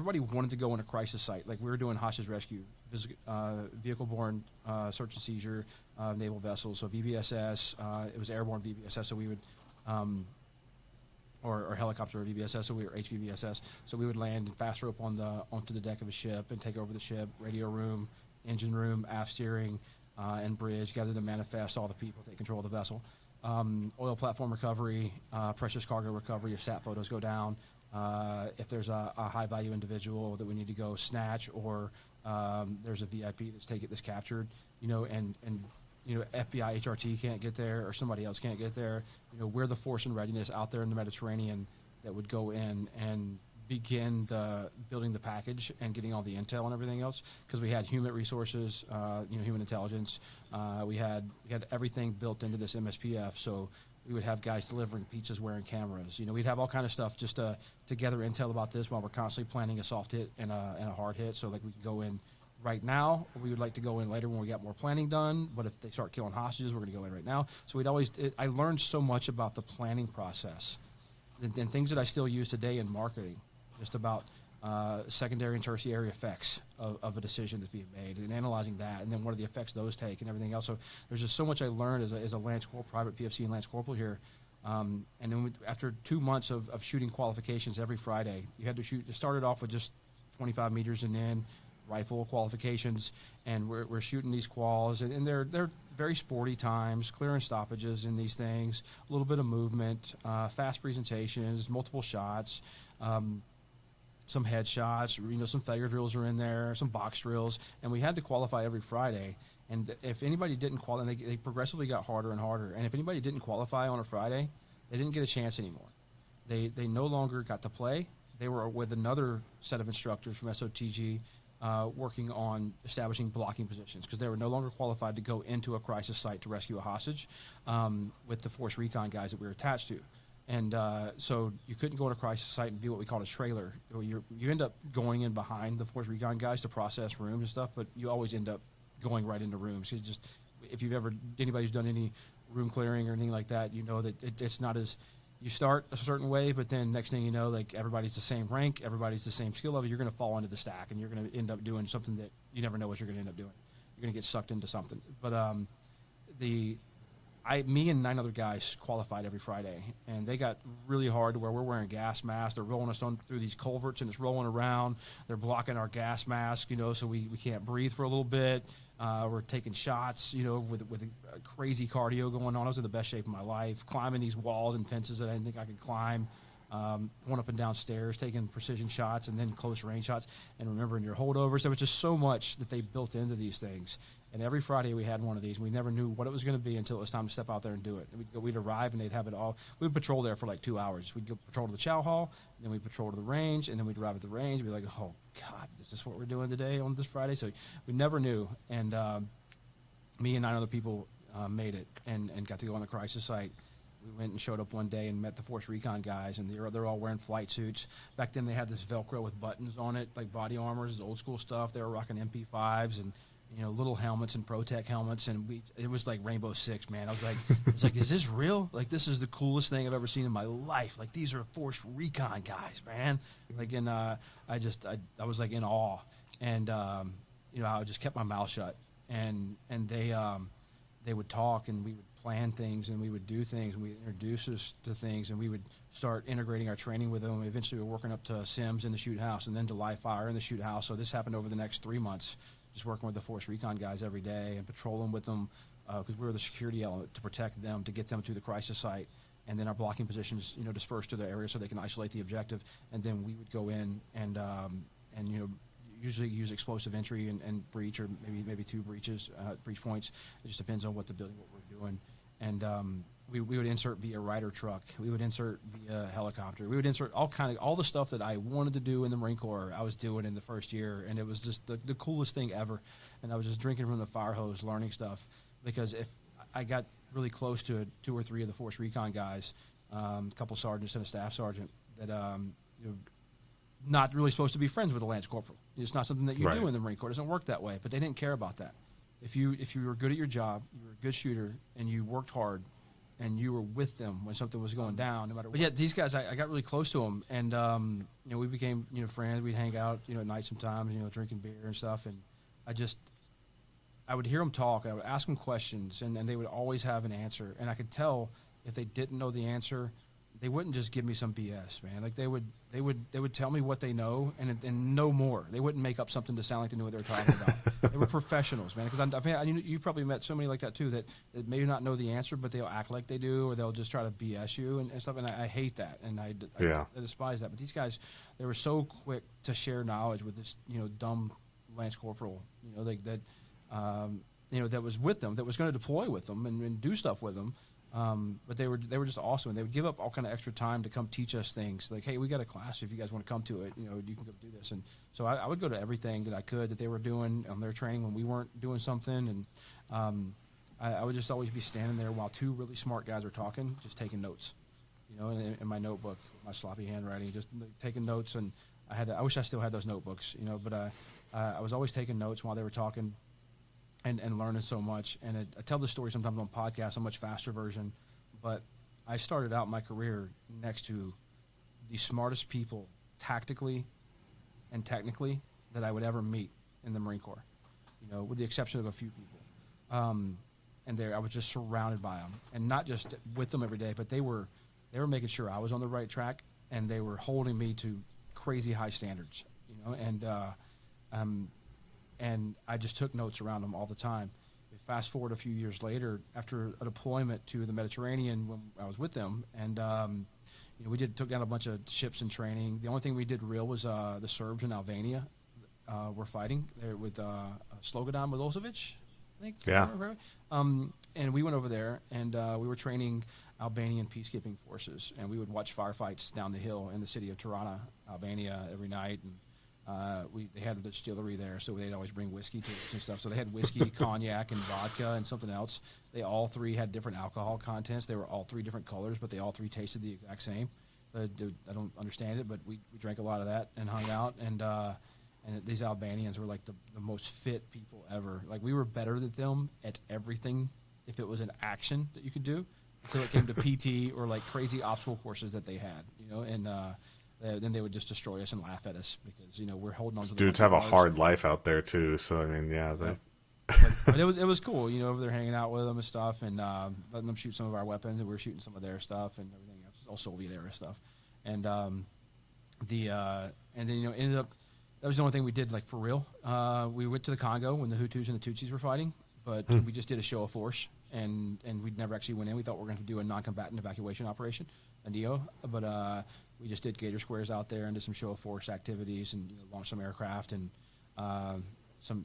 everybody wanted to go in a crisis site. Like we were doing hostage rescue, vehicle-borne search and seizure, naval vessels, so VBSS. It was airborne VBSS, so we would, or helicopter VBSS, so we were HVBSS. So we would land and fast rope onto the deck of a ship and take over the ship, radio room, engine room, aft steering, and bridge, gather the manifest, all the people, take control of the vessel. Oil platform recovery, precious cargo recovery if sat photos go down. If there's a high-value individual that we need to go snatch, or there's a VIP that's captured, and FBI, HRT can't get there, or somebody else can't get there. We're the force in readiness out there in the Mediterranean that would go in and begin building the package and getting all the intel and everything else, because we had human resources, human intelligence. We had everything built into this MSPF, so we would have guys delivering pizzas wearing cameras. We'd have all kind of stuff just to gather intel about this while we're constantly planning a soft hit and a hard hit, so like we can go in right now. We would like to go in later when we got more planning done, but if they start killing hostages, we're going to go in right now. So I learned so much about the planning process and things that I still use today in marketing, just about secondary and tertiary effects of a decision that's being made and analyzing that, and then what are the effects those take and everything else. So there's just so much I learned as a Lance Corporal, private PFC and Lance Corporal here. And then after 2 months of shooting qualifications every Friday, you had to shoot. It started off with just 25 meters and in rifle qualifications, and we're shooting these quals, and they're very sporty times, clearance stoppages in these things, a little bit of movement, fast presentations, multiple shots, some headshots, some failure drills are in there, some box drills, and we had to qualify every Friday. And if anybody didn't qualify, they progressively got harder and harder. And if anybody didn't qualify on a Friday, they didn't get a chance anymore. They no longer got to play. They were with another set of instructors from SOTG working on establishing blocking positions, because they were no longer qualified to go into a crisis site to rescue a hostage with the Force Recon guys that we were attached to. And so you couldn't go in a crisis site and be what we called a trailer. You end up going in behind the Force Recon guys to process rooms and stuff, but you always end up going right into rooms. If you've ever, anybody who's done any room clearing or anything like that, that it's not as, you start a certain way, but then next thing you know, like everybody's the same rank, everybody's the same skill level, you're going to fall into the stack, and you're going to end up doing something that you never know what you're going to end up doing. You're going to get sucked into something. But me and 9 other guys qualified every Friday, and they got really hard to where we're wearing gas masks. They're rolling us on through these culverts, and it's rolling around. They're blocking our gas mask, so we can't breathe for a little bit. We're taking shots, with a crazy cardio going on. I was in the best shape of my life, climbing these walls and fences that I didn't think I could climb, going up and down stairs, taking precision shots and then close range shots, and remembering your holdovers. There was just so much that they built into these things. And every Friday we had one of these. We never knew what it was going to be until it was time to step out there and do it. We'd arrive and they'd have it all. We would patrol there for like 2 hours. We'd go patrol to the chow hall, then we'd patrol to the range, and then we'd arrive at the range and be like, oh, God, is this what we're doing today on this Friday? So we never knew. And me and 9 other people made it and got to go on the crisis site. We went and showed up one day and met the Force Recon guys, and they're all wearing flight suits. Back then they had this Velcro with buttons on it, like body armors, old school stuff. They were rocking MP5s and little helmets and ProTech helmets, and it was like Rainbow Six, man. I was like, is this real? Like, this is the coolest thing I've ever seen in my life. Like, these are Force Recon guys, man. Like, and I was like in awe, and I just kept my mouth shut, and they would talk, and we would plan things, and we would do things, and we introduce us to things, and we would start integrating our training with them. Eventually, we were working up to Sims in the shoot house, and then to live fire in the shoot house. So this happened over the next 3 months. Just working with the Force Recon guys every day and patrolling with them, because we were the security element to protect them, to get them to the crisis site, and then our blocking positions, dispersed to the area so they can isolate the objective, and then we would go in and usually use explosive entry and breach, or maybe 2 breach points. It just depends on what we're doing, and we would insert via rider truck. We would insert via helicopter. We would insert all the stuff that I wanted to do in the Marine Corps. I was doing in the first year, and it was just the coolest thing ever. And I was just drinking from the fire hose, learning stuff. Because if I got really close to 2 or 3 of the Force Recon guys, a couple sergeants and a staff sergeant, that not really supposed to be friends with a Lance Corporal. It's not something that you do in the Marine Corps. It doesn't work that way. But they didn't care about that. If you were good at your job, you were a good shooter, and you worked hard, and you were with them when something was going down, no matter what. But yeah, these guys, I got really close to them, and we became friends. We'd hang out at night sometimes, drinking beer and stuff, and I would hear them talk, and I would ask them questions, and they would always have an answer, and I could tell if they didn't know the answer, they wouldn't just give me some BS, man. Like they would tell me what they know and no more. They wouldn't make up something to sound like they knew what they were talking about. They were professionals, man. Because you probably met somebody like that too that maybe not know the answer, but they'll act like they do, or they'll just try to BS you and stuff. And I hate that, and I despise that. But these guys, they were so quick to share knowledge with this dumb Lance Corporal, that was with them, that was going to deploy with them and do stuff with them. But they were just awesome, and they would give up all kind of extra time to come teach us things. Like, hey, we got a class if you guys want to come to it. You can go do this. And so I would go to everything that I could that they were doing on their training when we weren't doing something. And I would just always be standing there while two really smart guys were talking, just taking notes. In my notebook, my sloppy handwriting, just taking notes. And I wish I still had those notebooks. But I was always taking notes while they were talking. And learning so much. And I tell this story sometimes on podcasts, a much faster version, but I started out my career next to the smartest people tactically and technically that I would ever meet in the Marine Corps, with the exception of a few people. And I was just surrounded by them, and not just with them every day, but they were making sure I was on the right track, and they were holding me to crazy high standards, and I just took notes around them all the time. Fast forward a few years later, after a deployment to the Mediterranean when I was with them, and we took down a bunch of ships in training. The only thing we did real was the Serbs in Albania were fighting there with Slobodan Milosevic, I think. Yeah. And we went over there, and we were training Albanian peacekeeping forces, and we would watch firefights down the hill in the city of Tirana, Albania, every night. And they had a distillery there, so they'd always bring whiskey to us and stuff. So they had whiskey, cognac, and vodka, and something else. They all three had different alcohol contents. They were all three different colors, but they all three tasted the exact same. I don't understand it, but we drank a lot of that and hung out. And these Albanians were like the most fit people ever. Like, we were better than them at everything if it was an action that you could do. So it came to PT or like crazy obstacle courses that they had, and then they would just destroy us and laugh at us because we're holding on to. Dudes have a hard life out there too, so I mean, yeah. But it was cool, over there hanging out with them and stuff, and letting them shoot some of our weapons, and we were shooting some of their stuff and everything else, all Soviet era stuff, and then ended up. That was the only thing we did like for real. We went to the Congo when the Hutus and the Tutsis were fighting, but we just did a show of force, and we never actually went in. We thought we were going to do a non-combatant evacuation operation, a NEO, but we just did gator squares out there and did some show of force activities and launched some aircraft and some